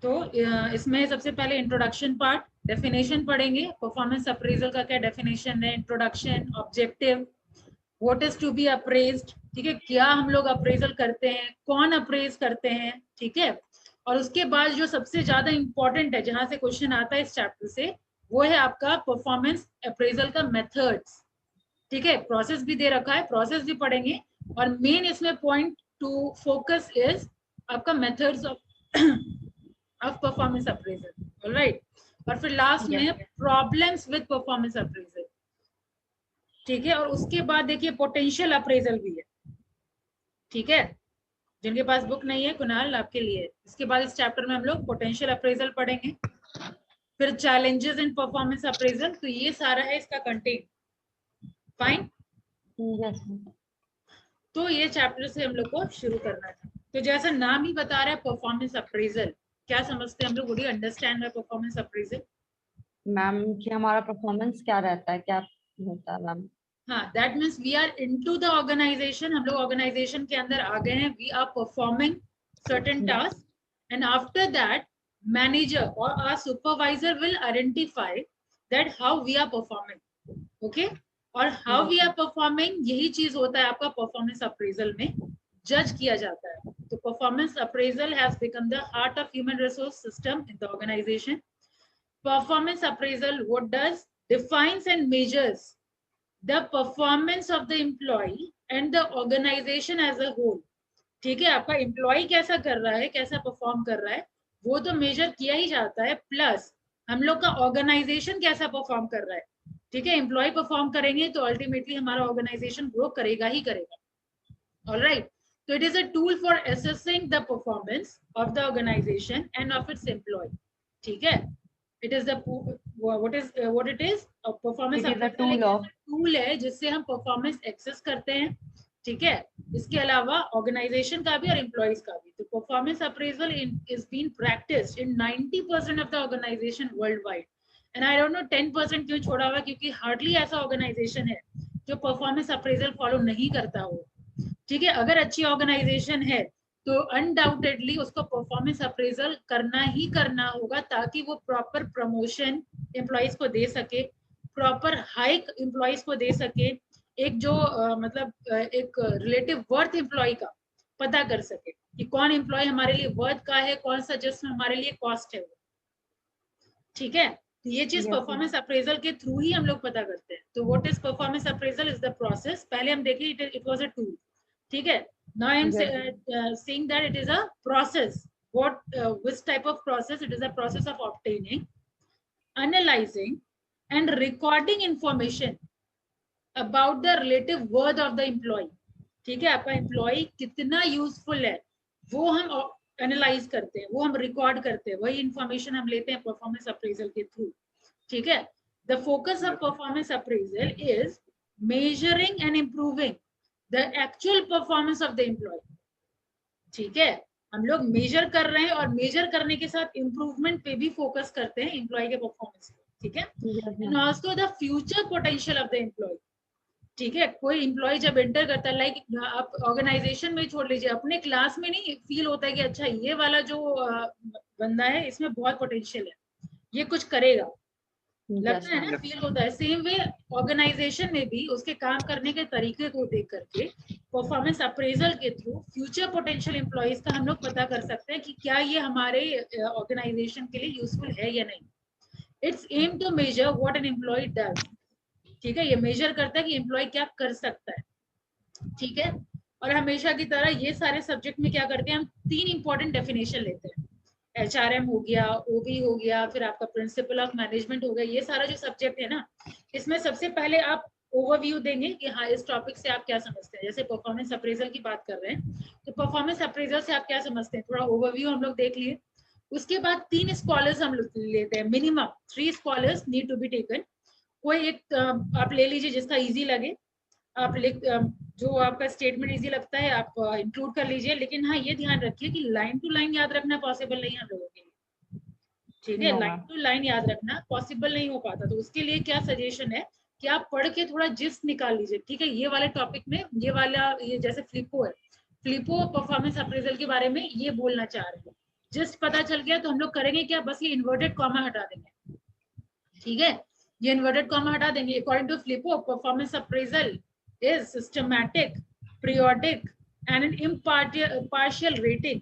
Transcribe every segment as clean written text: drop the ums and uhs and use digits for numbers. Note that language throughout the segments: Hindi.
तो इसमें सबसे पहले इंट्रोडक्शन पार्ट, डेफिनेशन पढ़ेंगे, परफॉर्मेंस अप्रेजल का क्या डेफिनेशन है, introduction, objective, what is to be appraised, ठीक है, क्या हम लोग अप्रेजल करते हैं, कौन अप्रेज करते हैं, ठीक है। और उसके बाद जो सबसे ज्यादा इंपॉर्टेंट है, जहां से क्वेश्चन आता है इस चैप्टर से, वो है आपका परफॉर्मेंस अप्रेजल का मेथड्स, ठीक है। प्रोसेस भी दे रखा है, प्रोसेस भी पढ़ेंगे, और मेन इसमें पॉइंट टू फोकस इज आपका methods of performance appraisal, alright. और फिर लास्ट Yes. में प्रॉब्लम्स विद परफॉर्मेंस अप्रेजल, ठीक है। और उसके बाद देखिए पोटेंशियल अप्रेजल भी है, ठीक है। जिनके पास बुक नहीं है कुणाल आपके लिए, इसके बाद इस चैप्टर में हम लोग पोटेंशियल अप्रेजल पढ़ेंगे, फिर चैलेंजेस इन परफॉर्मेंस अप्रेजल, तो ये सारा है इसका कंटेंट, फाइन। Yes. तो ये चैप्टर से हम लोग को शुरू करना था। तो जैसा नाम ही बता रहा है परफॉर्मेंस अप्रेजल, क्या समझते हैं हम लोग, would you understand by performance appraisal? Ma'am कि हमारा परफॉर्मेंस क्या रहता है, क्या होता है मैम? हाँ, that means we are into the organization, हम लोग ऑर्गेनाइजेशन के अंदर आ गए हैं, we are performing certain task, and after that manager और our supervisor will identify that how we are performing, okay. और हाउ वी आर परफॉर्मिंग, यही चीज होता है आपका परफॉर्मेंस अप्रेजल में जज किया जाता है। तो performance appraisal has become the heart of human resource system in the organisation. Performance appraisal what does, defines and measures the performance of the employee and the organization as a whole, ठीक है। आपका एम्प्लॉय कैसा कर रहा है, कैसा परफॉर्म कर रहा है, वो तो मेजर किया ही जाता है, प्लस हम लोग का ऑर्गेनाइजेशन कैसा परफॉर्म कर रहा है, ठीक है। एम्प्लॉय परफॉर्म करेंगे तो अल्टीमेटली हमारा ऑर्गेनाइजेशन ग्रो करेगा ही करेगा, ऑलराइट। तो it is a tool for assessing the performance of the organisation and of its employee, ठीक है। It is the what it is, performance it is a appraisal tool एक ऑफ, ऐसा टूल है जिससे हम परफॉर्मेंस एक्सेस करते हैं, ठीक है। इसके अलावा ऑर्गेनाइजेशन का भी और एम्प्लॉयज का भी। तो performance appraisal is been practised in 90% of the organisation world wide, and I don't know 10% क्यों छोड़ा हुआ, क्योंकि हार्डली ऐसा ऑर्गेनाइजेशन है जो परफॉर्मेंस अप्रेजल फॉलो नहीं करता हो, ठीक है। अगर अच्छी ऑर्गेनाइजेशन है तो अनडाउटेडली उसको परफॉर्मेंस अप्रेजल करना ही करना होगा, ताकि वो प्रॉपर प्रमोशन एम्प्लॉयज को दे सके, प्रॉपर हाइक एम्प्लॉयज को दे सके, एक जो मतलब एक रिलेटिव वर्थ एम्प्लॉय का पता कर सके कि कौन एम्प्लॉय हमारे लिए वर्थ का है, कौन सा जिसमें हमारे लिए कॉस्ट है वो, ठीक है। तो ये चीज यस परफॉर्मेंस अप्रेजल के थ्रू ही हम लोग पता करते हैं। तो what is performance appraisal is the process, पहले हम देखें इट वाज अ टूल, ठीक है। Now I am yes saying that it is a process, what which type of process, it is a process of obtaining, analyzing and recording information about the relative worth of the employee, ठीक है। आपका एम्प्लॉय कितना यूजफुल है वो हम एनालाइज करते हैं, वो हम रिकॉर्ड करते हैं, वही इंफॉर्मेशन हम लेते हैं परफॉर्मेंस अप्रेजल के थ्रू, ठीक है। The focus of performance appraisal is measuring and improving the actual performance of the employee, ठीक है। हम लोग मेजर कर रहे हैं और मेजर करने के साथ इंप्रूवमेंट पे भी फोकस करते हैं एम्प्लॉय के परफॉर्मेंस पे, ठीक है। And also the future potential of the employee, ठीक है। कोई एम्प्लॉय जब एंटर करता है, लाइक आप ऑर्गेनाइजेशन में छोड़ लीजिए, अपने क्लास में नहीं फील होता है कि अच्छा ये वाला जो बंदा है इसमें बहुत पोटेंशियल है, ये कुछ करेगा, लगता है ना, फील होता है। सेम वे ऑर्गेनाइजेशन में भी उसके काम करने के तरीके को देख करके परफॉर्मेंस अप्रेजल के थ्रू फ्यूचर पोटेंशियल एम्प्लॉयज का हम लोग पता कर सकते हैं कि क्या ये हमारे ऑर्गेनाइजेशन के लिए यूजफुल है या नहीं। Its aim to measure what an employee does, ठीक है। ये मेजर करता है कि एम्प्लॉय क्या कर सकता है, ठीक है। और हमेशा की तरह ये सारे सब्जेक्ट में क्या करते हैं, हम 3 इंपॉर्टेंट डेफिनेशन लेते हैं। एचआरएम हो गया, ओबी हो गया, फिर आपका प्रिंसिपल ऑफ मैनेजमेंट हो गया, ये सारा जो सब्जेक्ट है ना, इसमें सबसे पहले आप ओवरव्यू देंगे कि हाँ इस टॉपिक से आप क्या समझते हैं। जैसे परफॉर्मेंस अप्रेजल की बात कर रहे हैं, तो परफॉर्मेंस अप्रेजल से आप क्या समझते हैं, थोड़ा ओवरव्यू हम लोग देख लिए। उसके बाद 3 स्कॉलर्स हम लोग लेते हैं, minimum 3 scholars need to be taken. कोई एक आप ले लीजिए जिसका इजी लगे, आप जो आपका स्टेटमेंट इजी लगता है आप इंक्लूड कर लीजिए, लेकिन हाँ ये ध्यान रखिए कि लाइन टू लाइन याद रखना पॉसिबल नहीं है हम लोगों के लिए, ठीक है। लाइन टू लाइन याद रखना पॉसिबल नहीं हो पाता, तो उसके लिए क्या सजेशन है कि आप पढ़ के थोड़ा जिस्ट निकाल लीजिए, ठीक है। ये वाले टॉपिक में ये जैसे फ्लिपो है, फ्लिपो परफॉर्मेंस अप्रेजल के बारे में ये बोलना चाह रहे हैं, जस्ट पता चल गया तो हम लोग करेंगे क्या, बस ये इन्वर्टेड कॉमा हटा देंगे, ठीक है, ये इन्वर्टेड कॉमा हटा देंगे। According to Flippo, performance appraisal is systematic, periodic and an impartial rating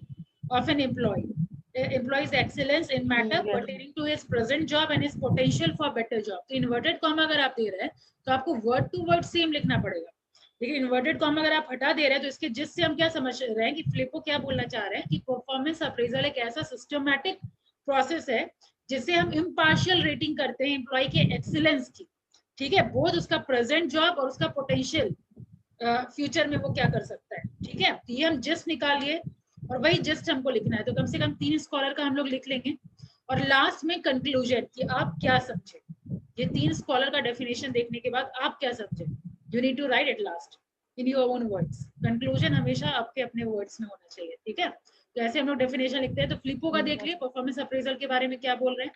of an employee's excellence in matter Yes. pertaining to his present job and his potential for better job। तो इन्वर्टेड कॉमा अगर आप दे रहे हैं तो आपको वर्ड टू वर्ड सेम लिखना पड़ेगा, लेकिन इन्वर्टेड कॉमा अगर आप हटा दे रहे हैं तो इसके जिससे हम क्या समझ रहे हैं कि फ्लिपो क्या बोलना चाह रहे हैं कि परफॉर्मेंस अप्रेजल एक ऐसा सिस्टमैटिक प्रोसेस है जिससे हम इम्पार्शियल रेटिंग करते हैं एम्प्लॉय के एक्सीलेंस की, ठीक है, बोथ उसका प्रेजेंट जॉब और उसका पोटेंशियल फ्यूचर में वो क्या कर सकता है, ठीक है। तो ये हम जस्ट निकालिए और वही जस्ट हमको लिखना है, तो कम से कम 3 स्कॉलर का हम लोग लिख लेंगे और लास्ट में कंक्लूजन कि आप क्या समझे, ये 3 स्कॉलर का डेफिनेशन देखने के बाद आप क्या समझे, you need to write it last in your own words. Conclusion हमेशा आपके अपने वर्ड्स में होना चाहिए, ठीक है। तो ऐसे हम लोग डेफिनेशन लिखते हैं। तो फ्लिपो का देख लिए, परफॉर्मेंस अप्रेजल के बारे में क्या बोल रहे हैं,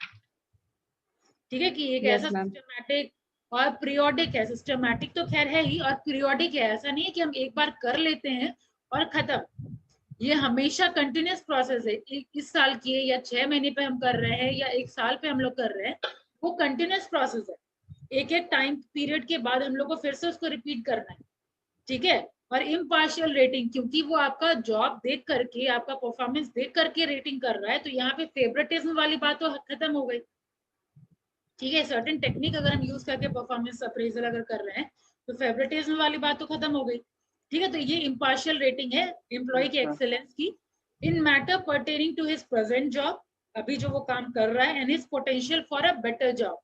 ठीक है, कि एक ऐसा सिस्टमैटिक और पीरियोडिक है, सिस्टमैटिक तो खैर है ही और पीरियोडिक है, ऐसा नहीं है कि हम एक बार कर लेते हैं और खत्म, ये हमेशा कंटिन्यूस प्रोसेस है, इस साल की है या 6 महीने पे हम कर रहे हैं या 1 साल पे हम लोग कर रहे हैं, वो कंटिन्यूस प्रोसेस है, एक एक टाइम पीरियड के बाद हम लोग को फिर से उसको रिपीट करना है, ठीक है। और इम्पार्शियल रेटिंग, क्योंकि वो आपका जॉब देख करके, आपका परफॉर्मेंस देख करके रेटिंग कर रहा है, तो यहाँ पे फेवरेटिज्म वाली बात तो खत्म हो गई, ठीक है। सर्टेन टेक्निक अगर हम यूज करके परफॉर्मेंस अप्रेजल अगर कर रहे हैं तो फेवरेटिज्म वाली बात तो खत्म हो गई, ठीक है। तो ये इम्पार्शियल रेटिंग है एम्प्लॉय के एक्सेलेंस की in matter pertaining to his present job, अभी जो वो काम कर रहा है, and his potential for a better job,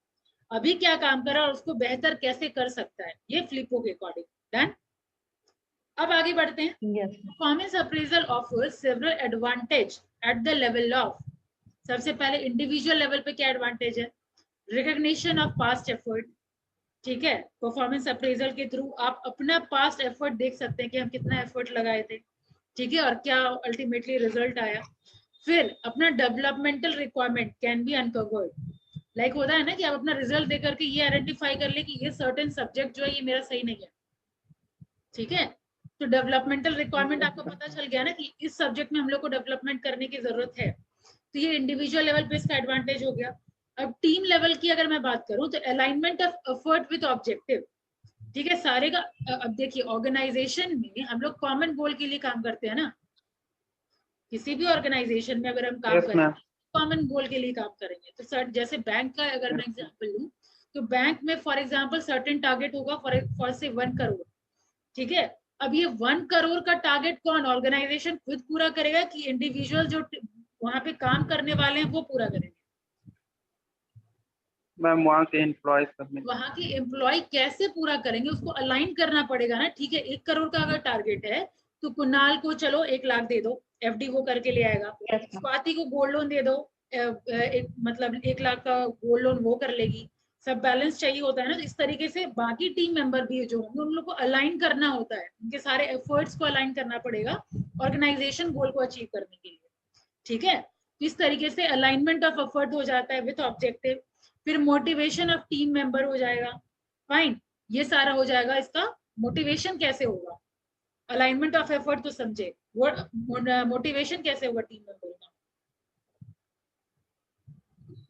अभी क्या काम कर रहा है और उसको बेहतर कैसे कर सकता है, ये फ्लिपो के अकॉर्डिंग। डन। अब आगे बढ़ते हैं। Performance appraisal offers several advantage at the level of, सबसे पहले इंडिविजुअल लेवल पे क्या एडवांटेज है, रिकॉग्निशन ऑफ पास्ट एफर्ट, ठीक है, परफॉर्मेंस अप्रेजल के थ्रू आप अपना पास्ट एफर्ट देख सकते हैं कि हम कितना एफर्ट लगाए थे, ठीक है, और क्या अल्टीमेटली रिजल्ट आया। फिर अपना developmental requirement can be uncovered, like होता है ना कि आप अपना रिजल्ट देकर के ये आइडेंटिफाई कर ले कि ये सर्टेन सब्जेक्ट जो है ये मेरा सही नहीं है, ठीक है। तो डेवलपमेंटल रिक्वायरमेंट आपको पता चल गया ना कि इस सब्जेक्ट में हम लोग को डेवलपमेंट करने की जरूरत है, तो ये इंडिविजुअल लेवल पे इसका एडवांटेज हो गया। अब टीम लेवल की अगर मैं बात करूं तो alignment of effort with objective, ठीक है, सारे का। अब देखिए ऑर्गेनाइजेशन में हम लोग कॉमन गोल के लिए काम करते हैं ना, किसी भी ऑर्गेनाइजेशन में अगर हम काम करें कॉमन गोल के लिए काम करेंगे, तो सर जैसे बैंक का अगर मैं एग्जांपल लूं तो बैंक में फॉर एग्जांपल सर्टेन टारगेट होगा फॉर से 1 करोड़, ठीक है। अब ये 1 करोड़ का टारगेट कौन, ऑर्गेनाइजेशन खुद पूरा करेगा कि इंडिविजुअल जो वहां पे काम करने वाले हैं वो पूरा करेंगे, मैम वहाँ के एम्प्लॉयज करने, वहां के एम्प्लॉय कैसे पूरा करेंगे उसको अलाइन करना पड़ेगा ना, ठीक है। 1 करोड़ का अगर टारगेट है तो कुणाल को चलो 1 लाख दे दो, एफडी वो करके ले आएगा, स्वाति को गोल्ड लोन दे दो, मतलब 1 लाख का गोल्ड लोन वो कर लेगी, सब बैलेंस चाहिए होता है ना, तो इस तरीके से बाकी टीम मेंबर भी जो होंगे उन लोग को अलाइन करना होता है, उनके सारे एफर्ट्स को अलाइन करना पड़ेगा ऑर्गेनाइजेशन गोल को अचीव करने के लिए, ठीक है। इस तरीके से अलाइनमेंट ऑफ एफर्ट हो जाता है विथ ऑब्जेक्टिव, फिर मोटिवेशन ऑफ टीम मेंबर हो जाएगा, फाइन, ये सारा हो जाएगा। इसका मोटिवेशन कैसे होगा, अलाइनमेंट ऑफ एफर्ट तो समझे, वो मोटिवेशन कैसे होगा टीम मेंबर का।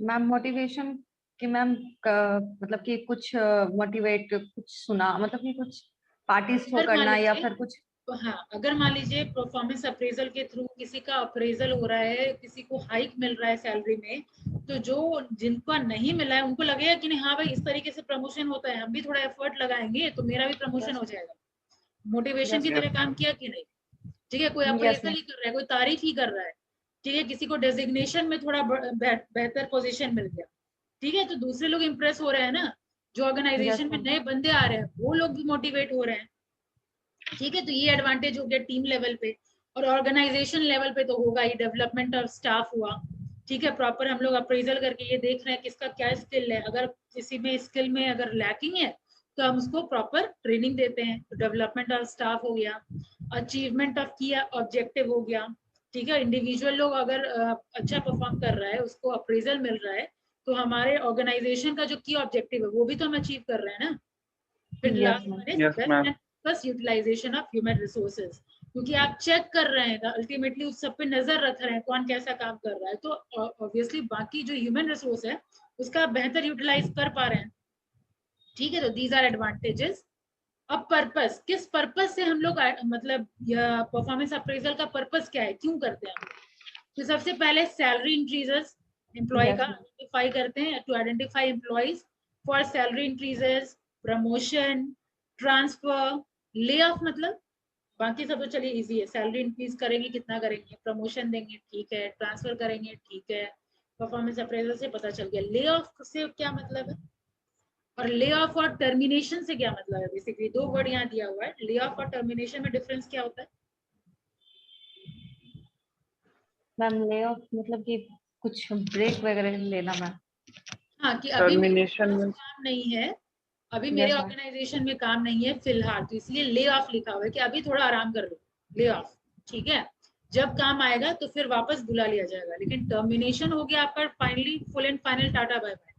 मैम मोटिवेशन कि मैम मतलब कि कुछ मोटिवेट कुछ सुना, मतलब कि कुछ पार्टी थ्रो करना या फिर कुछ, हाँ, अगर मान लीजिए परफॉर्मेंस अप्रेजल के थ्रू किसी का अप्रेजल हो रहा है, किसी को हाइक मिल रहा है सैलरी में, तो जो जिनको नहीं मिला है उनको लगेगा कि नहीं हाँ भाई इस तरीके से प्रमोशन होता है, हम भी थोड़ा एफर्ट लगाएंगे तो मेरा भी प्रमोशन हो जाएगा, मोटिवेशन की तरह काम किया कि नहीं, ठीक है। कोई अप्रेजल ही कर रहा है, कोई तारीफ ही कर रहा है, ठीक है, किसी को डेजिग्नेशन में थोड़ा बेहतर पोजीशन मिल गया, ठीक है, तो दूसरे लोग इंप्रेस हो रहे हैं ना, जो ऑर्गेनाइजेशन में नए बंदे आ रहे हैं वो लोग भी मोटिवेट हो रहे हैं, ठीक है। तो ये एडवांटेज हो गया टीम लेवल पे, और ऑर्गेनाइजेशन लेवल पे तो होगा ही, डेवलपमेंट ऑफ स्टाफ हुआ, ठीक है, प्रॉपर हम लोग अप्रेजल करके ये देख रहे हैं किसका क्या स्किल है, अगर किसी में स्किल में अगर लैकिंग है तो हम उसको प्रॉपर ट्रेनिंग देते हैं, तो डेवलपमेंट ऑफ स्टाफ हो गया, अचीवमेंट ऑफ की ऑब्जेक्टिव हो गया, ठीक है। इंडिविजुअल लोग अगर अच्छा परफॉर्म कर रहा है, उसको अप्रेजल मिल रहा है, तो हमारे ऑर्गेनाइजेशन का जो की ऑब्जेक्टिव है वो भी तो हम अचीव कर रहे हैं ना। फिर last one is best utilisation of human resources, क्योंकि आप चेक कर रहे हैं, अल्टीमेटली उस सब पे नजर रख रहे हैं कौन कैसा काम कर रहा है, तो ऑब्वियसली बाकी जो ह्यूमन रिसोर्स है उसका बेहतर यूटिलाइज कर पा रहे हैं। ठीक है, तो दीज आर एडवांटेजेस। अब पर्पस, किस पर्पस से हम लोग मतलब परफॉर्मेंस अप्रेजल का पर्पस क्या है, क्यों करते हैं हम लोग? तो सबसे पहले सैलरी इंक्रीजेस, एम्प्लॉय का आइडेंटिफाई करते हैं, to identify employees for salary increases, promotion, transfer, lay off, मतलब बाकी सब तो चलिए इजी है, सैलरी इंक्रीज करेंगे कितना करेंगे, प्रमोशन देंगे ठीक है, ट्रांसफर करेंगे ठीक है, परफॉर्मेंस अप्रेजल से पता चल गया। ले ऑफ से क्या मतलब है, और ले ऑफ और टर्मिनेशन से क्या मतलब है? बेसिकली दो वर्ड यहाँ दिया हुआ है, ले ऑफ और टर्मिनेशन में डिफरेंस क्या होता है? मैम ले ऑफ मतलब कि कुछ ब्रेक वगैरह लेना मैम। हाँ, कि अभी मेरे टर्मिनेशन पास में काम नहीं है, अभी मेरे यस मैम। ऑर्गेनाइजेशन में काम नहीं है फिलहाल, तो इसलिए ले ऑफ लिखा हुआ है कि अभी थोड़ा आराम कर लो, ले ऑफ। ठीक है, जब काम आएगा तो फिर वापस बुला लिया जाएगा, लेकिन टर्मिनेशन हो गया आपका finally, full and final, tata bye bye.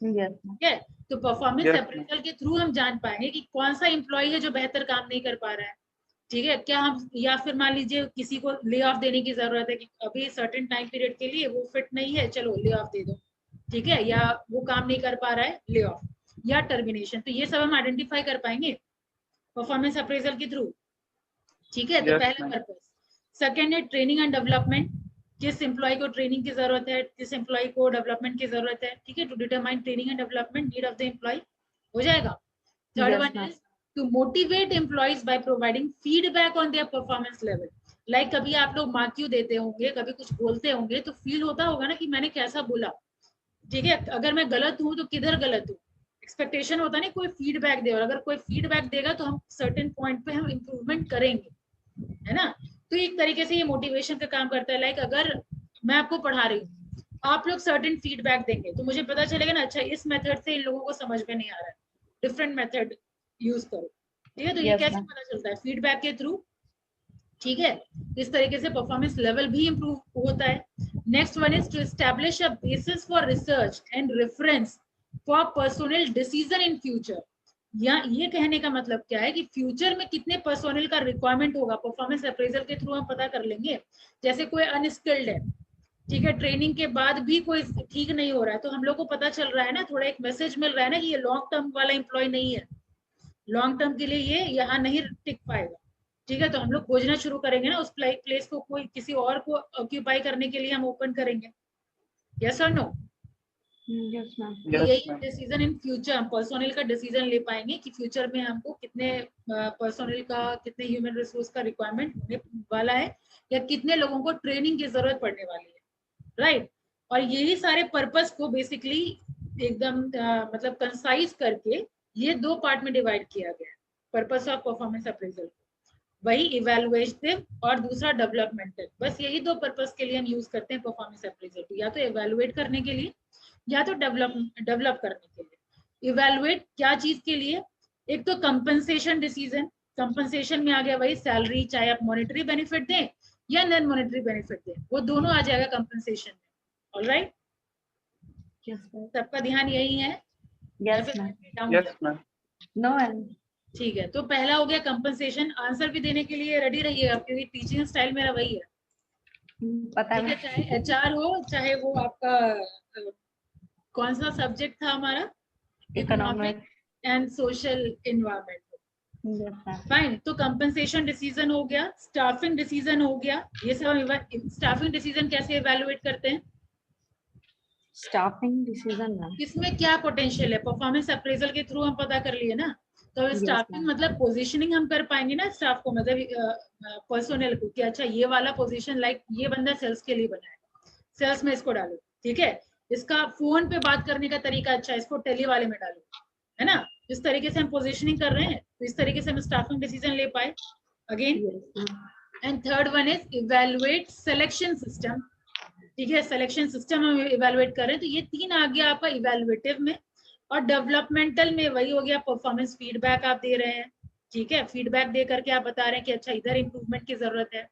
Yes ma'am. ठीक है, तो परफॉर्मेंस यस मैम अप्रेजल के थ्रू हम जान पाएंगे कि कौन सा एम्प्लॉय है जो बेहतर काम नहीं कर पा रहा है। ठीक है, क्या हम, या फिर मान लीजिए किसी को ले ऑफ देने की जरूरत है कि अभी सर्टेन टाइम पीरियड के लिए वो फिट नहीं है, चलो ले ऑफ दे दो। ठीक है, या वो काम नहीं कर पा रहा है, ले ऑफ या टर्मिनेशन, तो ये सब हम आइडेंटिफाई कर पाएंगे परफॉर्मेंस अप्रेजल के थ्रू। ठीक है, तो यस पहला मैम पर्पस। सेकेंड है ट्रेनिंग एंड डेवलपमेंट, किस एम्प्लॉय को ट्रेनिंग की जरूरत है, किस एम्प्लॉय को डेवलपमेंट की जरूरत है। ठीक है, to determine training and development need of the employee, हो जाएगा। Third yes one ma'am. Is to motivate employees by providing feedback on their performance level. Like कभी आप लोग मार्क्यू देते होंगे, कभी कुछ बोलते होंगे, तो फील होता होगा ना कि मैंने कैसा बोला। ठीक है, अगर मैं गलत हूँ तो किधर गलत हूँ, एक्सपेक्टेशन होता नहीं कोई फीडबैक दे, और अगर कोई फीडबैक देगा तो हम सर्टेन पॉइंट पे हम इम्प्रूवमेंट करेंगे, है ना। तो एक तरीके से ये मोटिवेशन का काम करता है। लाइक अगर मैं आपको पढ़ा रही हूँ, आप लोग सर्टेन फीडबैक देंगे तो मुझे पता चलेगा ना, अच्छा इस मेथड से इन लोगों को समझ में नहीं आ रहा है, डिफरेंट मेथड यूज करो। ठीक है, तो ये यस कैसे मैम। पता चलता है? फीडबैक के थ्रू। ठीक है, इस तरीके से परफॉर्मेंस लेवल भी इंप्रूव होता है। Next one is to establish a basis for research and reference for personal decision in future. या ये कहने का मतलब क्या है कि फ्यूचर में कितने पर्सोनल का रिक्वायरमेंट होगा, परफॉर्मेंस अप्रेजल के थ्रू हम पता कर लेंगे। जैसे कोई अनस्किल्ड है, ठीक है, ट्रेनिंग के बाद भी कोई ठीक नहीं हो रहा है, तो हम लोग को पता चल रहा है ना, थोड़ा एक मैसेज मिल रहा है ना कि ये लॉन्ग टर्म वाला एम्प्लॉय नहीं है, लॉन्ग टर्म के लिए ये यहाँ नहीं टिक पाएगा। ठीक है, तो हम लोग खोजना शुरू करेंगे ना, उस प्लेस को कोई किसी और को ऑक्यूपाई करने के लिए हम ओपन करेंगे। यस और नो? Yes ma'am. तो यस यही मैम डिसीजन इन फ्यूचर, हम पर्सोनल का डिसीजन ले पाएंगे कि फ्यूचर में हमको कितने पर्सोनल का, कितने ह्यूमन रिसोर्स का रिक्वायरमेंट होने वाला है, या कितने लोगों को ट्रेनिंग की जरूरत पड़ने वाली है। राइट, और यही सारे पर्पस को बेसिकली एकदम मतलब कंसाइज करके ये दो पार्ट में डिवाइड किया गया है, पर्पस ऑफ परफॉर्मेंस अप्रेजल। वही इवेलुएटिव और दूसरा डेवलपमेंटल, बस यही दो पर्पस के लिए हम यूज करते हैं परफॉर्मेंस अप्रेजल को, या तो इवेलुएट करने के लिए या तो डेवलप करने के लिए। इवेलुएट क्या चीज के लिए? एक तो कंपनसेशन डिसीजन, कंपनसेशन में आ गया वही सैलरी, चाहे आप मॉनेटरी बेनिफिट दें या नॉन मॉनेटरी बेनिफिट दें, वो दोनों आ जाएगा कंपनसेशन में। Alright, yes ma'am. सबका ध्यान यही है या यस फिर ma'am. Down? Yes ma'am no ma'am. ठीक है, तो पहला हो गया कंपनसेशन। आंसर भी देने के लिए रेडी रहिएगा क्योंकि टीचिंग स्टाइल मेरा वही है। पता ठीक है, है। चाहे एचआर हो, चाहे वो आपका कौन सा सब्जेक्ट था हमारा, economic economic. And social environment. Yes ma'am. Fine, तो कंपनसेशन डिसीजन हो गया, स्टाफिंग डिसीजन हो गया, ये सब। स्टाफिंग डिसीजन कैसे इवेलुएट करते हैं? Staffing decision ma'am. इसमें क्या पोटेंशियल है, परफॉर्मेंस अप्रेजल के थ्रू हम पता कर लिए ना। तो यस स्टाफिंग मैम। मतलब पोजीशनिंग हम कर पाएंगे ना स्टाफ को, मतलब पर्सोनल को, कि अच्छा ये वाला पोजीशन, लाइक ये बंदा सेल्स के लिए बना है, सेल्स में इसको डालो। ठीक है, इसका फोन पे बात करने का तरीका अच्छा है, इसको टेली वाले में डालो, है ना। इस तरीके से हम पोजीशनिंग कर रहे हैं, तो इस तरीके से हम स्टाफिंग डिसीजन ले पाए। Again, yes ma'am. And third one is evaluate selection system. ठीक है, सिलेक्शन सिस्टम हम इवेलुएट कर रहे हैं, तो ये तीन आ गया आपका इवेलुएटिव में। और डेवलपमेंटल में वही हो गया, परफॉर्मेंस फीडबैक आप दे रहे हैं। ठीक है, फीडबैक दे करके आप बता रहे हैं कि अच्छा इधर इंप्रूवमेंट की जरूरत है।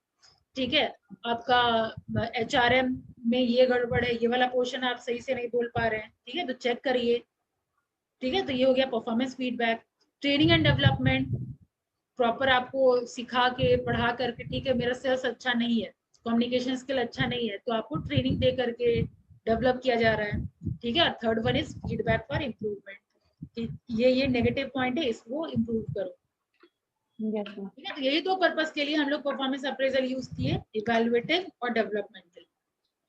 ठीक है, आपका एचआरएम में ये गड़बड़ है, ये वाला पोर्शन आप सही से नहीं बोल पा रहे हैं, ठीक है, तो चेक करिए। ठीक है, तो ये हो गया performance feedback. Training and development, proper आपको सिखा के पढ़ा करके, ठीक है मेरा सेल्स अच्छा नहीं है, कम्युनिकेशन स्किल अच्छा नहीं है, तो आपको ट्रेनिंग दे करके डेवलप किया जा रहा है, ठीक है। Third one is feedback for improvement, ये नेगेटिव पॉइंट है, इसको इम्प्रूव करो, ठीक है। तो यही दो पर्पस के लिए हम लोग परफॉर्मेंस अप्रेजल यूज किए, इवैल्यूएटिव और डेवलपमेंटल।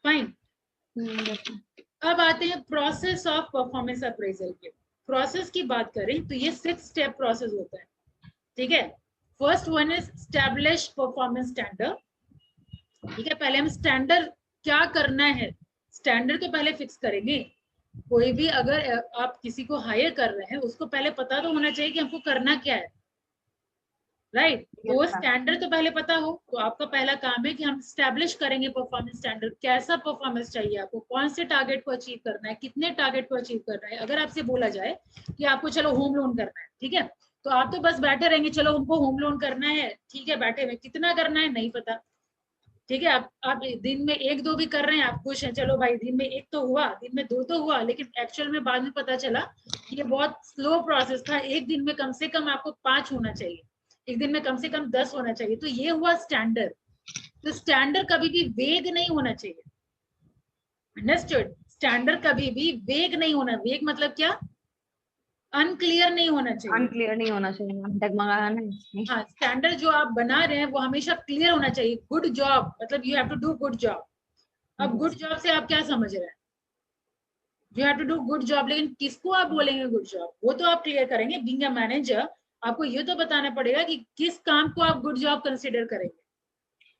फाइन। अब आते हैं प्रोसेस ऑफ परफॉर्मेंस अप्रेजल के। प्रोसेस की बात करें तो ये 6 स्टेप प्रोसेस होता है, ठीक है। First one is establish performance standard, ठीक है। पहले हम स्टैंडर्ड क्या करना है, स्टैंडर्ड तो पहले फिक्स करेंगे। कोई भी अगर आप किसी को हायर कर रहे हैं, उसको पहले पता तो होना चाहिए कि हमको करना क्या है, राइट। तो वो स्टैंडर्ड तो पहले पता हो, तो आपका पहला काम है कि हम स्टैब्लिश करेंगे परफॉर्मेंस स्टैंडर्ड। कैसा परफॉर्मेंस चाहिए आपको, कौन से टारगेट को अचीव करना है, कितने टारगेट को अचीव करना है। अगर आपसे बोला जाए कि आपको चलो होम लोन करना है, ठीक है, तो आप तो बस बैठे रहेंगे, चलो हमको होम लोन करना है, ठीक है, बैठे हुए, कितना करना है नहीं पता, ठीक है। आप दिन में 1-2 भी कर रहे हैं, आप खुश हैं, चलो भाई दिन में 1 तो हुआ, दिन में 2 तो हुआ, लेकिन एक्चुअल में बाद में पता चला कि ये बहुत स्लो प्रोसेस था। एक दिन में कम से कम आपको 5 होना चाहिए, एक दिन में कम से कम 10 होना चाहिए। तो ये हुआ स्टैंडर्ड। तो स्टैंडर्ड कभी भी वेग नहीं होना चाहिए, अंडरस्टूड। स्टैंडर्ड कभी भी वेग नहीं होना, वेग मतलब क्या, अनक्लियर नहीं होना चाहिए, अनक्लियर नहीं होना चाहिए, डगमगाना नहीं। हाँ, स्टैंडर्ड जो आप बना रहे हैं वो हमेशा क्लियर होना चाहिए। गुड जॉब मतलब you have to do good job. अब गुड जॉब से आप क्या समझ रहे हैं, you have to do good job, लेकिन किसको आप बोलेंगे गुड जॉब, वो तो आप क्लियर करेंगे। बीइंग अ मैनेजर आपको ये तो बताना पड़ेगा कि किस काम को आप गुड जॉब कंसीडर करेंगे।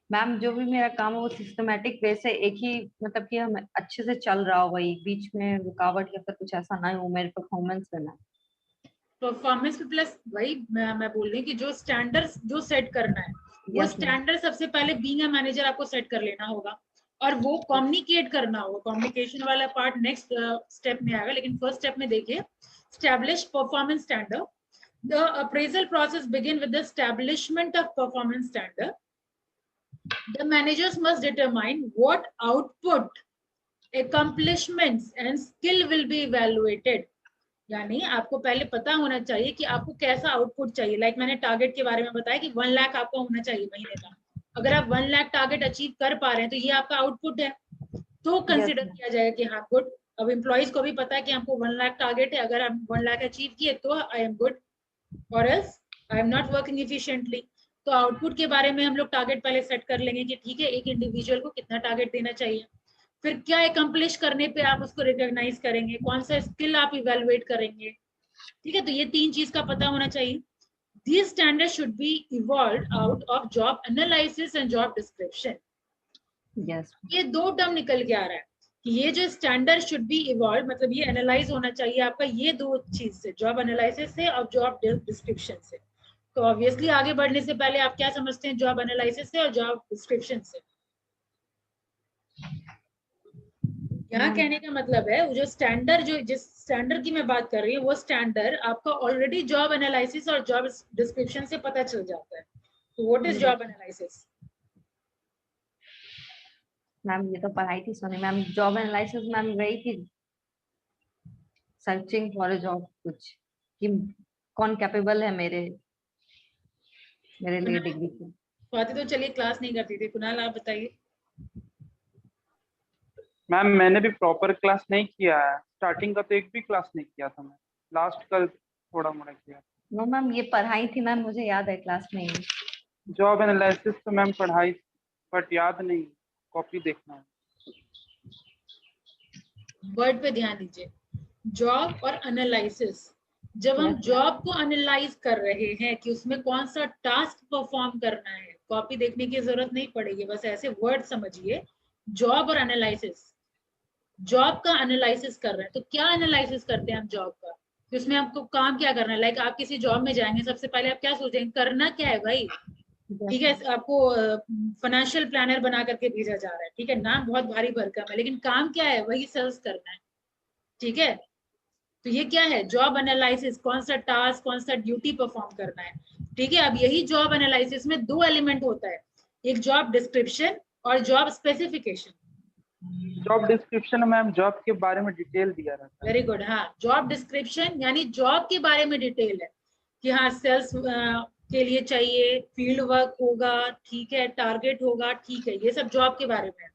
मैम जो भी मेरा काम है वो सिस्टमेटिक वे से एक ही, मतलब कि हम अच्छे से चल रहा हो, वही बीच में रुकावट या फिर कुछ ऐसा ना हो, मेरे परफॉर्मेंस पे ना। परफॉर्मेंस पे प्लस वही मैं बोल रही हूँ कि जो स्टैंडर्ड जो सेट करना है, वो स्टैंडर्ड सबसे पहले बीइंग अ मैनेजर आपको सेट कर लेना होगा, और वो कम्युनिकेट करना होगा। कम्युनिकेशन वाला पार्ट नेक्स्ट स्टेप में आएगा, लेकिन फर्स्ट स्टेप में देखिए, establish performance standard. The appraisal process begin with the establishment of performance standard. The managers must determine what output, accomplishments and skill will be evaluated. यानी आपको पहले पता होना चाहिए कि आपको कैसा आउटपुट चाहिए। लाइक मैंने टारगेट के बारे में बताया कि 1 लाख आपका होना चाहिए महीने का। अगर आप 1 लाख टारगेट अचीव कर पा रहे हैं तो ये आपका आउटपुट है, तो कंसिडर किया जाएगा कि हाँ गुड। अब एम्प्लॉइज को भी पता है कि हमको 1 लाख टारगेट है, अगर हम 1 लाख अचीव किए तो आई एम गुड, और else I am not working efficiently. तो आउटपुट के बारे में हम लोग टारगेट पहले सेट कर लेंगे कि ठीक है एक इंडिविजुअल को कितना टारगेट देना चाहिए। फिर क्या एकम्प्लिश करने पे आप उसको रिकॉग्नाइज करेंगे, कौन सा स्किल आप इवेलुएट करेंगे, ठीक है। तो ये 3 चीज का पता होना चाहिए। These standards should be evolved out of job analysis and job description. Yes. ये 2 टर्म निकल के आ रहा है कि ये जो स्टैंडर्ड शुड बी इवॉल्व, मतलब ये एनालाइज होना चाहिए आपका ये 2 चीज से, जॉब एनालिसिस से और जॉब डिस्क्रिप्शन से। तो ऑब्वियसली आगे बढ़ने से पहले आप क्या समझते हैं जॉब एनालिसिस से और जॉब डिस्क्रिप्शन से? यहाँ कहने का मतलब है वो जो स्टैंडर्ड, जो जिस स्टैंडर्ड की मैं बात कर रही हूँ, वो स्टैंडर्ड आपका ऑलरेडी जॉब एनालिसिस और जॉब डिस्क्रिप्शन से पता चल जाता है। तो what is job analysis? Ma'am ये तो पढ़ाई थी Soni ma'am. Job analysis ma'am गई थी सर्चिंग फॉर अ जॉब, कुछ कि कौन कैपेबल है मेरे लिए डिग्री की। स्वाति तो चलिए क्लास नहीं करती थी, कुणाल आप बताइए। मैम मैंने भी प्रॉपर क्लास नहीं किया है, स्टार्टिंग का तो एक भी क्लास नहीं किया था मैं, लास्ट कल थोड़ा मोड़ा किया। नो मैम ये पढ़ाई थी मैम, मुझे याद है क्लास में ही। जॉब एनालिसिस तो मैम पढ़ाई बट याद नहीं, कॉपी देखना है। वर्ड पे ध्यान दीजिए, जॉब और एनालिसिस। जब हम जॉब को एनालाइज कर रहे हैं कि उसमें कौन सा टास्क परफॉर्म करना है, कॉपी देखने की जरूरत नहीं पड़ेगी, बस ऐसे वर्ड समझिए, जॉब और एनालिसिस। जॉब का एनालिसिस कर रहे हैं तो क्या एनालिसिस करते हैं हम जॉब का, तो उसमें आपको काम क्या करना है। लाइक आप किसी जॉब में जाएंगे, सबसे पहले आप क्या सोचेंगे करना क्या है भाई, ठीक है। आपको फाइनेंशियल प्लानर बना करके भेजा जा रहा है, ठीक है, नाम बहुत भारी भरकम है, लेकिन काम क्या है, वही सेल्स करना है, ठीक है। तो ये क्या है, जॉब एनालिसिस, कौन सा टास्क कौन सा ड्यूटी परफॉर्म करना है, ठीक है। अब यही जॉब एनालिसिस में 2 एलिमेंट होता है, एक जॉब डिस्क्रिप्शन और job specification. Job description ma'am job के बारे में डिटेल दिया रहता है। वेरी गुड, हाँ, जॉब डिस्क्रिप्शन यानी जॉब के बारे में डिटेल है कि हाँ सेल्स के लिए चाहिए, फील्ड वर्क होगा, ठीक है, टारगेट होगा, ठीक है, ये सब जॉब के बारे में है,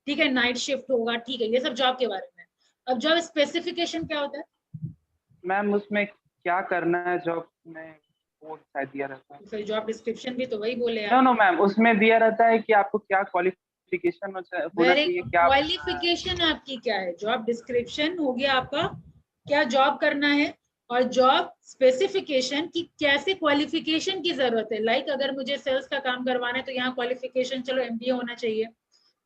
ठीक है, नाइट शिफ्ट होगा, ठीक है, ये सब जॉब के बारे में है। अब जॉब स्पेसिफिकेशन क्या होता है? मैम उसमें क्या करना है जॉब में, वो शायद दिया रहता है। फिर जॉब डिस्क्रिप्शन भी तो वही बोले नो आप। नो मैम, उसमें दिया रहता है कि आपको क्या क्वालिफिकेशन होना वेरी चाहिए, क्या क्वालिफिकेशन आपकी क्या है? जॉब डिस्क्रिप्शन हो गया आपका, क्या जॉब करना है, और जॉब स्पेसिफिकेशन की कैसे क्वालिफिकेशन की जरूरत है। लाइक अगर मुझे सेल्स का काम करवाना है तो यहाँ क्वालिफिकेशन चलो एमबीए होना चाहिए,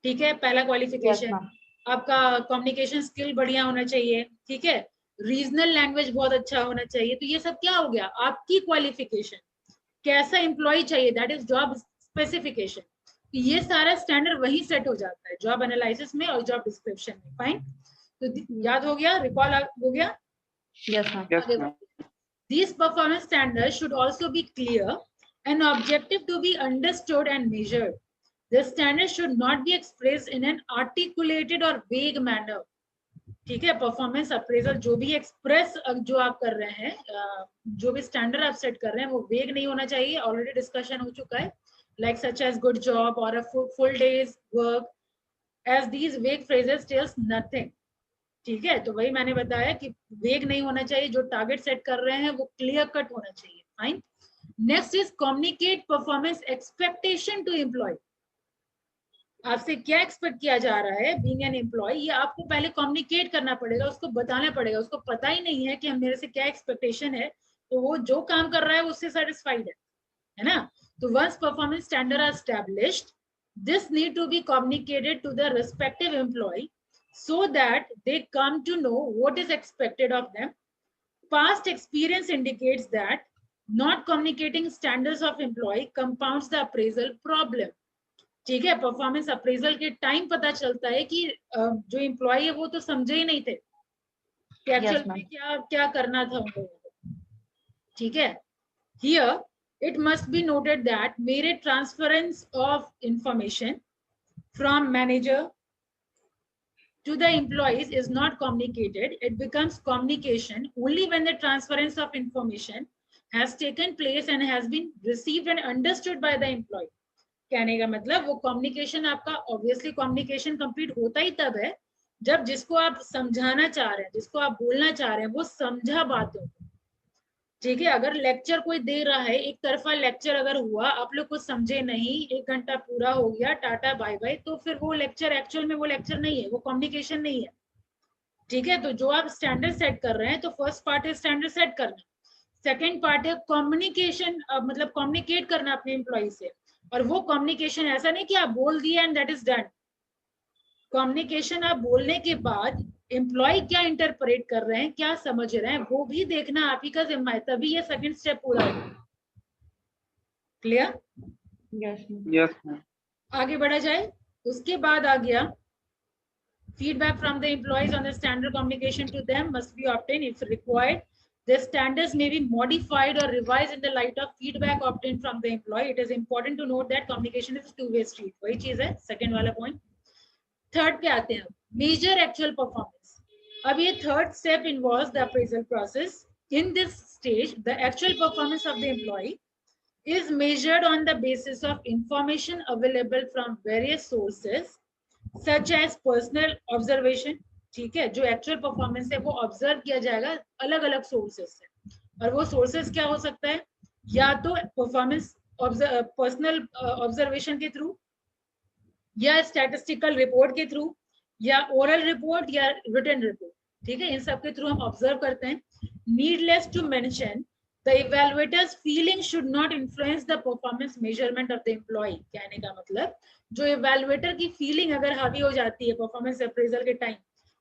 ठीक है, पहला यस क्वालिफिकेशन। मैम। आपका कम्युनिकेशन स्किल बढ़िया होना चाहिए, ठीक है, रीजनल लैंग्वेज बहुत अच्छा होना चाहिए। तो ये सब क्या हो गया? आपकी क्वालिफिकेशन। कैसा एम्प्लॉय चाहिए, दैट इज जॉब स्पेसिफिकेशन। ये सारा स्टैंडर्ड वही सेट हो जाता है जॉब एनालिसिस में और जॉब डिस्क्रिप्शन में। फाइन, तो याद हो गया, रिकॉल हो गया। Yes ma'am. यस आगे ma'am. These performance standards should also be clear and objective to be understood and measured. The standards should not be expressed in an articulated or vague manner. ठीक है, परफॉर्मेंस अप्रेजल जो भी एक्सप्रेस जो आप कर रहे हैं, जो भी स्टैंडर्ड आप सेट कर रहे हैं, वो वेग नहीं होना चाहिए। ऑलरेडी डिस्कशन हो चुका है, like such as good job और a full day's work, as these vague phrases tells nothing. ठीक है, तो वही मैंने बताया कि वेग नहीं होना चाहिए, जो टारगेट सेट कर रहे हैं वो क्लियर कट होना चाहिए। Fine, next is communicate performance expectation to employee. आपसे क्या एक्सपेक्ट किया जा रहा है बीइंग एन एम्प्लॉय, ये आपको पहले कम्युनिकेट करना पड़ेगा, उसको बताना पड़ेगा। उसको पता ही नहीं है कि हम मेरे से क्या एक्सपेक्टेशन है, तो वो जो काम कर रहा है उससे सेटिस्फाइड है ना। तो once performance standard are established, this need to be communicated to the respective employee so that they come to know what is expected of them. Past experience indicates that not communicating standards of employee compounds the appraisal problem. ठीक है, परफॉर्मेंस अप्रेजल के टाइम पता चलता है कि जो एम्प्लॉय है वो तो समझे ही नहीं थे कि एक्चुअल Yes, में ma'am. क्या क्या करना था उन लोगों को। ठीक है, here it must be noted that mere transference of information from manager to the employees is not communicated. It becomes communication only when the transference of information has taken place and has been received and understood by the employee. कहने का मतलब वो कम्युनिकेशन आपका, ऑब्वियसली कम्युनिकेशन कंप्लीट होता ही तब है जब जिसको आप समझाना चाह रहे हैं, जिसको आप बोलना चाह रहे हैं, वो समझा बातों को। ठीक है, अगर लेक्चर कोई दे रहा है, एक तरफा लेक्चर अगर हुआ, आप लोग कुछ समझे नहीं, 1 घंटा पूरा हो गया, टाटा बाय बाय, तो फिर वो लेक्चर एक्चुअल में वो लेक्चर नहीं है, वो कम्युनिकेशन नहीं है। ठीक है, तो जो आप स्टैंडर्ड सेट कर रहे हैं, तो फर्स्ट पार्ट है स्टैंडर्ड सेट करना, सेकेंड पार्ट है कम्युनिकेशन, मतलब कम्युनिकेट करना अपने एम्प्लॉय से। और वो कम्युनिकेशन ऐसा नहीं कि आप बोल दिए and that is done. Communication आप बोलने के बाद एम्प्लॉय क्या इंटरप्रेट कर रहे हैं, क्या समझ रहे हैं, वो भी देखना आप ही का जिम्मा है, तभी ये सेकंड स्टेप पूरा होगा। Clear? Yes, ma'am. Yes ma'am. आगे बढ़ा जाए, उसके बाद आ गया feedback from the employees on the standard communication to them must be obtained if required. The standards may be modified or revised in the light of feedback obtained from the employee. It is important to note that communication is a two-way street. वही चीज है, सेकंड वाला पॉइंट। थर्ड पे आते हैं, मेजर एक्चुअल परफॉर्मेंस। अब ये third step involves the appraisal process. In this stage the actual performance of the employee is measured on the basis of information available from various sources such as personal observation। ठीक है, जो एक्चुअल परफॉर्मेंस है वो ऑब्जर्व किया जाएगा अलग अलग सोर्सेस से, और वो सोर्सेस क्या हो सकता है, या तो परफॉर्मेंस पर्सनल ऑब्जर्वेशन के थ्रू, या स्टैटिस्टिकल रिपोर्ट के थ्रू, या ओरल रिपोर्ट, या रिटन रिपोर्ट। ठीक है, इन सब के थ्रू हम ऑब्जर्व करते हैं। Needless to mention the evaluator's feeling should not influence the performance measurement of the employee। कहने का मतलब जो इवेल्युएटर की फीलिंग अगर हावी हो जाती है परफॉर्मेंस अप्रेजल के टाइम,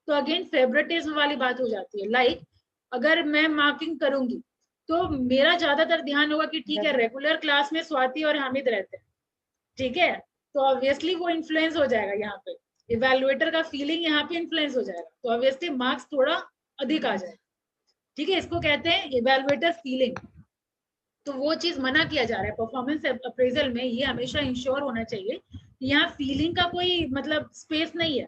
तो अगेन फेवरेटिज्म वाली बात हो जाती है। लाइक अगर मैं मार्किंग करूंगी तो मेरा ज्यादातर ध्यान होगा कि ठीक है रेगुलर क्लास में स्वाति और हामिद रहते हैं, ठीक है, तो ऑब्वियसली वो इन्फ्लुएंस हो जाएगा, यहाँ पे इवेल्युएटर का फीलिंग यहाँ पे इन्फ्लुएंस हो जाएगा, तो ऑब्वियसली मार्क्स थोड़ा अधिक आ जाएगा। ठीक है, इसको कहते हैं इवेल्युएटर फीलिंग। तो वो चीज मना किया जा रहा है परफॉर्मेंस अप्रेजल में। ये हमेशा इंश्योर होना चाहिए कि यहाँ फीलिंग का कोई मतलब स्पेस नहीं है।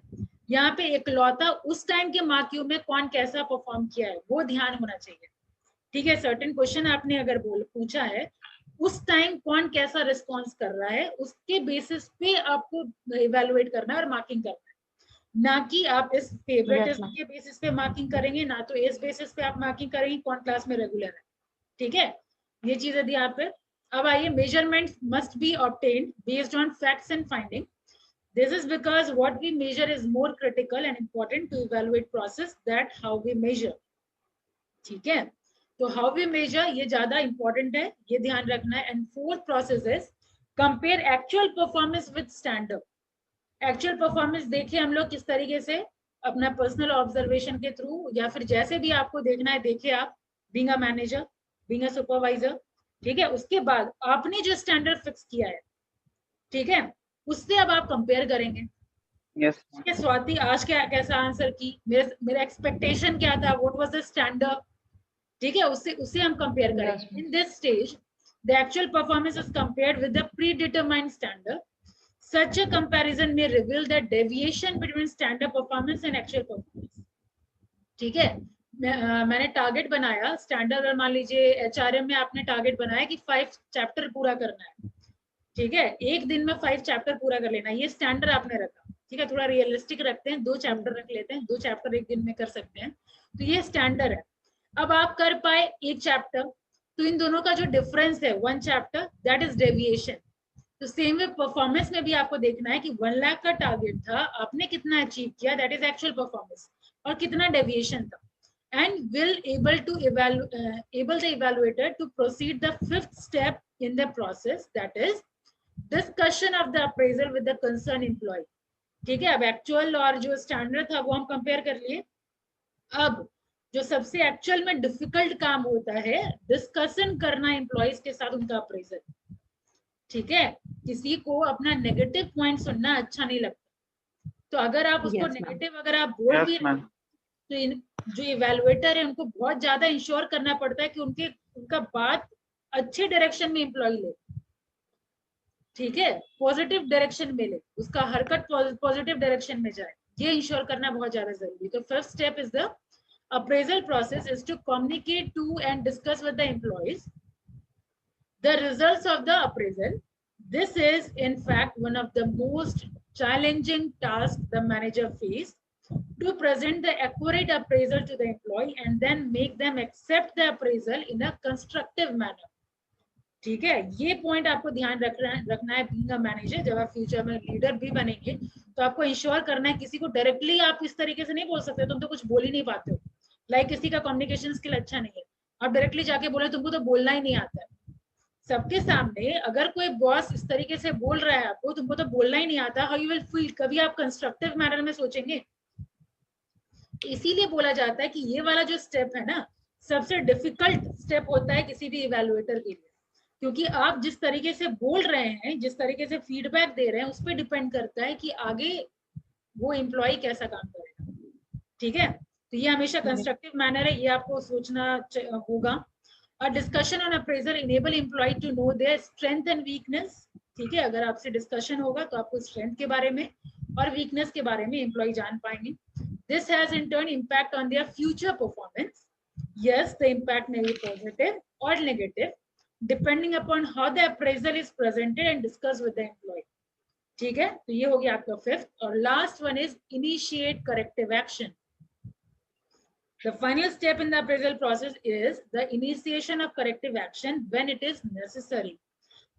यहाँ पे इकलौता उस टाइम के मार्क्यू में कौन कैसा परफॉर्म किया है वो ध्यान होना चाहिए। ठीक है, सर्टेन क्वेश्चन आपने अगर पूछा है उस टाइम कौन कैसा रिस्पॉन्स कर रहा है उसके बेसिस पे आपको इवेलुएट करना है और मार्किंग करना है, ना कि आप इस फेवरेटिज्म ma'am. के बेसिस पे मार्किंग करेंगे, ना तो इस बेसिस पे आप मार्किंग करेंगे कौन क्लास में रेगुलर है। ठीक है, ये चीज है यहाँ पे। अब आइए, measurement must be obtained based on facts and finding. This is because what we measure is more critical and important to evaluate process that how we measure. ठीक है, तो how we measure ये ज्यादा important है, ये ध्यान रखना है। And fourth process is compare actual performance with standard. Actual performance देखिए हम लोग किस तरीके से अपना पर्सनल ऑब्जर्वेशन के थ्रू या फिर जैसे भी आपको देखना है देखिए आप, being a manager, being a supervisor. ठीक है, उसके बाद आपने जो स्टैंडर्ड फिक्स किया है, ठीक है, उससे अब आप कंपेयर करेंगे। यस ठीक है, स्वाति आज क्या कैसा आंसर की, मेरा एक्सपेक्टेशन क्या था, व्हाट वाज द स्टैंडर्ड। ठीक है, उससे हम कंपेयर Yes, करेंगे। ma'am. In this stage the actual performance is compared with the predetermined standard. Such a comparison may reveal the deviation between standard performance and actual performance. ठीक है, मैंने टारगेट बनाया स्टैंडर्ड, और मान लीजिए एचआरएम में आपने टारगेट बनाया कि 5 चैप्टर पूरा करना है। ठीक है, एक दिन में 5 चैप्टर पूरा कर लेना, ये स्टैंडर्ड आपने रखा। ठीक है, थोड़ा रियलिस्टिक रखते हैं, 2 चैप्टर रख लेते हैं, 2 चैप्टर एक दिन में कर सकते हैं, तो ये स्टैंडर्ड है। अब आप कर पाए 1 चैप्टर, तो इन दोनों का जो डिफरेंस है 1 चैप्टर, दैट इज डेविएशन। तो सेम वे परफॉर्मेंस में भी आपको देखना है कि 1 लाख का टारगेट था, आपने कितना अचीव किया, दैट इज एक्चुअल परफॉर्मेंस, और कितना डेविएशन था। And will able to able the evaluator to proceed the 5th step in the process, that is discussion of the appraisal with the concerned employee. ठीक है, अब एक्चुअल और जो स्टैंडर्ड था वो हम कंपेयर कर लिए। अब जो सबसे एक्चुअल में डिफिकल्ट काम होता है, डिस्कशन करना एम्प्लॉइज के साथ उनका अप्रेजल। ठीक है, किसी को अपना नेगेटिव पॉइंट सुनना अच्छा नहीं लगता, तो अगर आप उसको Yes, ma'am. नेगेटिव अगर आप बोल भी यस रहे मैम। हो, तो जो इवेलुएटर है उनको बहुत ज्यादा इंश्योर करना पड़ता है कि उनका बात अच्छे डायरेक्शन में एम्प्लॉय ले। ठीक है, पॉजिटिव डायरेक्शन में ले, उसका हरकत पॉजिटिव डायरेक्शन में जाए, ये इंश्योर करना बहुत ज्यादा जरूरी। तो first step is the appraisal process is to communicate to and discuss with the employees the results of the appraisal. This is in fact one of the most challenging tasks the manager face, to present the accurate appraisal to the employee and then make them accept the appraisal in a constructive manner. ठीक है, ये पॉइंट आपको ध्यान रखना है बीइंग अ मैनेजर। जब आप फ्यूचर में लीडर भी बनेंगे तो आपको इंश्योर करना है, किसी को डायरेक्टली आप इस तरीके से नहीं बोल सकते, तुम तो कुछ बोल ही नहीं पाते हो, लाइक किसी का कम्युनिकेशन स्किल अच्छा नहीं है, आप डायरेक्टली जाके बोले तुमको तो बोलना ही नहीं आता है। सबके सामने अगर कोई बॉस इस तरीके से बोल रहा है आपको, तुमको तो बोलना ही नहीं आता, हाउ यू विल फील, कभी आप कंस्ट्रक्टिव मैनर में सोचेंगे? इसीलिए बोला जाता है कि ये वाला जो स्टेप है ना, सबसे डिफिकल्ट स्टेप होता है किसी भी इवैल्यूएटर के लिए, क्योंकि आप जिस तरीके से बोल रहे हैं, जिस तरीके से फीडबैक दे रहे हैं, उस पर डिपेंड करता है कि आगे वो एम्प्लॉय कैसा काम करेगा। ठीक है, तो ये हमेशा कंस्ट्रक्टिव मैनर है, ये आपको सोचना होगा। A discussion on appraisal enable employee to know their strength and weakness. ठीक है, अगर आपसे डिस्कशन होगा तो आपको स्ट्रेंथ के बारे में और वीकनेस के बारे में एम्प्लॉय जान पाएंगे। This has in turn impact on their future performance. Yes, the impact may be positive or negative depending upon how the appraisal is presented and discussed with the employee. ठीक है, तो ये हो गया आपका 5th, और last one is initiate corrective action. The final step in the appraisal process is the initiation of corrective action when it is necessary.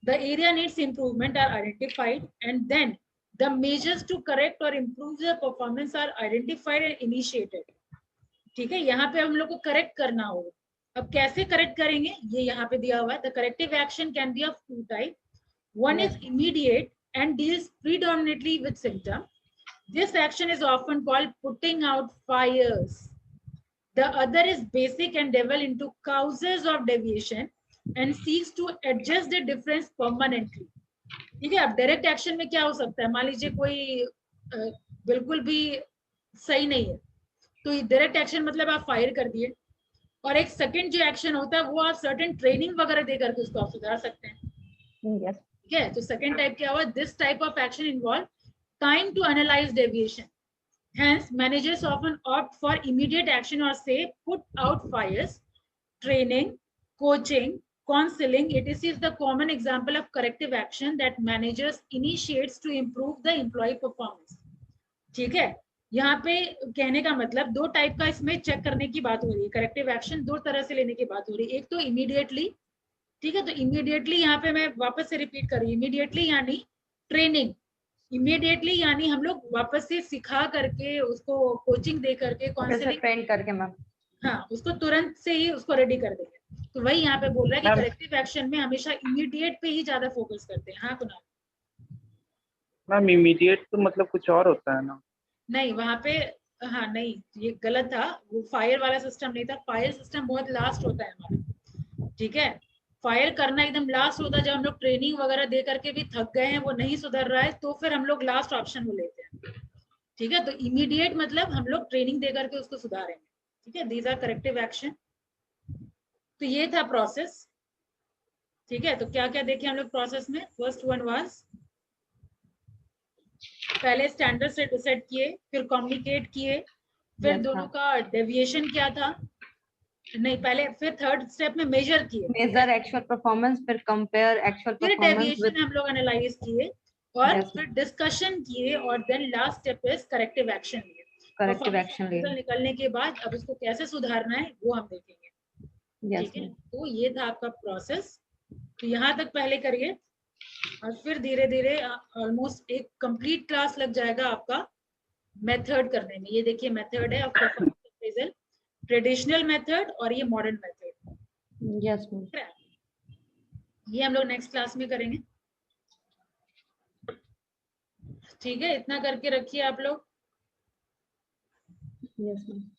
The area needs improvement are identified, and then the measures to correct or improve the performance are identified and initiated. ठीक है, यहाँ पे हम लोग को करेक्ट करना होगा। अब कैसे करेक्ट करेंगे, ये यहाँ पे दिया हुआ है। The corrective action can be of 2 types. One is immediate and deals predominantly with symptom. This action is often called putting out fires. The other is basic and delve into causes of deviation and seeks to adjust the difference permanently. ठीक है, अब डायरेक्ट एक्शन में क्या हो सकता है, मान लीजिए कोई बिल्कुल भी सही नहीं है, तो डायरेक्ट एक्शन मतलब आप फायर कर दिए, और एक सेकंड जो एक्शन होता है वो आप सर्टेन ट्रेनिंग वगैरह देकर के उसको आप सुधार सकते हैं। Yes. ठीक है, तो सेकंड टाइप क्या हुआ, this type of action involve time to analyse deviation. Hence, managers often opt for immediate action or say put out fires, training, coaching, counseling, etc., is the common example of corrective action that managers initiates to improve the employee performance. ठीक है, यहाँ पे कहने का मतलब दो टाइप का इसमें चेक करने की बात हो रही है. करेक्टिव एक्शन दो तरह से लेने की बात हो रही है. एक तो इमीडिएटली, ठीक है, तो इमीडिएटली यहाँ पे मैं वापस से रिपीट कर रही हूँ. इमीडिएटली यानी ट्रेनिंग, इमीडिएटली यानी हम लोग वापस से सिखा करके उसको कोचिंग दे करके काउंसलिंग ट्रेन करके मैम, हाँ, उसको तुरंत से ही उसको रेडी कर देंगे. तो वही यहाँ पे बोल रहा है कि मैम- करेक्टिव एक्शन में हमेशा इमीडिएट पे ही ज्यादा फोकस करते हैं. हाँ कुणाल? मैम इमीडिएट तो मतलब कुछ और होता है ना? नहीं, वहां पे हाँ नहीं, ये गलत था. वो फायर वाला सिस्टम नहीं था. फायर सिस्टम बहुत लास्ट होता है हमारा. ठीक है, फायर करना एकदम लास्ट होता है. जब हम लोग ट्रेनिंग वगैरह दे करके भी थक गए हैं, वो नहीं सुधर रहा है, तो फिर हम लोग लास्ट ऑप्शन वो लेते हैं. ठीक है, तो इमीडिएट मतलब हम लोग ट्रेनिंग दे करके उसको सुधारेंगे. ठीक है, दीज आर करेक्टिव एक्शन. तो ये था प्रोसेस. ठीक है, तो क्या क्या देखे हम लोग प्रोसेस में. फर्स्ट वन वाज पहले स्टैंडर्ड सेट किए, फिर कम्युनिकेट किए, फिर Yes, दोनों ma'am. का डेविएशन क्या था, नहीं पहले, फिर थर्ड स्टेप में मेजर किए, मेजर एक्चुअल परफॉर्मेंस, फिर कंपेयर एक्चुअल फिर परफॉर्मेंस डेविएशन विद हम लोग एनालाइज किए, और Yes, फिर डिस्कशन किए, और then last step is corrective action लिए. करेक्टिव एक्शन लिए. निकलने के बाद अब इसको कैसे सुधारना है वो हम देखेंगे. यस ठीक है, तो ये था आपका प्रोसेस. तो यहाँ तक पहले करिए, और फिर धीरे धीरे ऑलमोस्ट एक कंप्लीट क्लास लग जाएगा आपका मेथड करने में. ये देखिए मेथड है of performance appraisal, traditional method और ये मॉडर्न मेथड. Yes ma'am. ये हम लोग नेक्स्ट क्लास में करेंगे. ठीक है, इतना करके रखिए आप लोग. Yes ma'am.